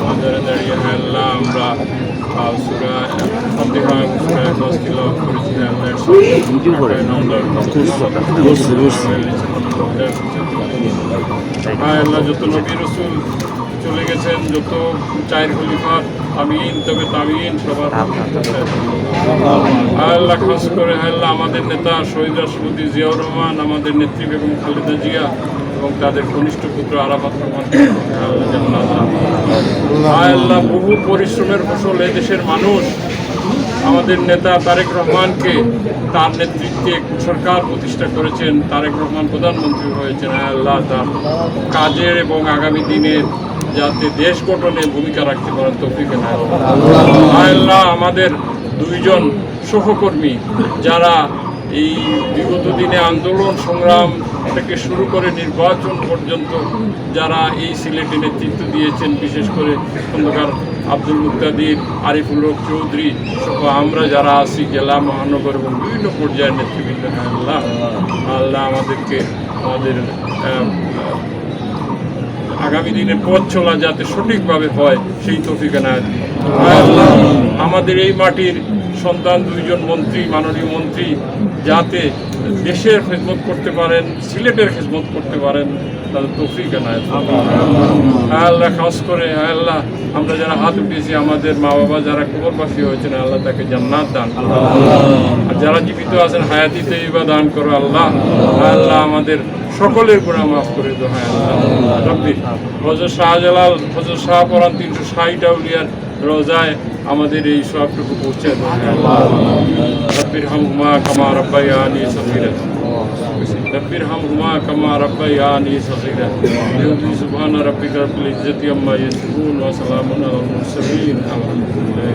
মাজারে দাঁড়িয়ে হ্যাঁ আল্লাহ আমরা সূরা ফাতিহা সূরা ইখলাস তিলাওয়াত করেছি হ্যাঁ আল্লাহ যত নবী রাসূল চলে গেছেন, যত চায়ের খলিফা আমিন তবে তামিন সবার আল্লাহ খাস করে আল্লাহ আমাদের নেতা শহীদ রাষ্ট্রপতি জিয়াউর রহমান, আমাদের নেত্রী বেগম খালেদা জিয়া এবং তাদের কনিষ্ঠ পুত্র আরাফাত রহমান আল্লাহ বহু পরিশ্রমের ফসল এদেশের মানুষ আমাদের নেতা তারেক রহমানকে তার নেতৃত্বে সরকার প্রতিষ্ঠা করেছেন, তারেক রহমান প্রধানমন্ত্রী হয়েছেন। আল্লাহ তার কাজের এবং আগামী দিনের যাতে দেশ গঠনে ভূমিকা রাখতে পারেন তৌফিক দেন আল্লাহ। আমাদের দুইজন সহকর্মী যারা এই বিগত দিনে আন্দোলন সংগ্রাম থেকে শুরু করে নির্বাচন পর্যন্ত যারা এই সিলেটে নেতৃত্ব দিয়েছেন, বিশেষ করে খন্দকার আব্দুল মুক্তাদির, আরিফুল হক চৌধুরী সহ আমরা যারা আছি জেলা মহানগর এবং বিভিন্ন পর্যায়ের নেতৃবৃন্দ আল্লাহ আল্লাহ আমাদেরকে আমাদের আগামী দিনের পথ চলা যাতে সঠিকভাবে হয় সেই তৌফিক এনায়েত আল্লাহ। আমাদের এই মাটির সন্তান দুইজন মন্ত্রী, মাননীয় মন্ত্রী যাতে দেশের খেদমত করতে পারেন, সিলেটের খেদমত করতে পারেন, তাদের তৌফিক এনায়েত আল্লাহ। খাস করে আল্লাহ আমরা যারা হাত উঠিয়েছি, আমাদের মা বাবা যারা কবরবাসী হয়েছেন আল্লাহ তাকে জান্নাত দান করো, আর যারা জীবিত আছেন হায়াতি তৈবা দান করো আল্লাহ। আল্লাহ আমাদের সকলের গুনাহ মাফ করে দাও হ্যাঁ আল্লাহ। রব্বি হযরত শাহজালাল, হযরত শাহপরান 360 আউলিয়ার রোজায় আমাদের এই সবটুকু পৌঁছে দাও হ্যাঁ আল্লাহ। রব্বির হামহুমা কামা রাব্বায়ানি সগীরা, রব্বির হামহুমা কামা রাব্বায়ানি সগীরা। সুবহান রাব্বিকা রব্বিল ইজ্জাতি আম্মা ইয়াসিফুন ওয়া সালামুন আলাল মুরসালিন আলহামদুলিল্লাহি।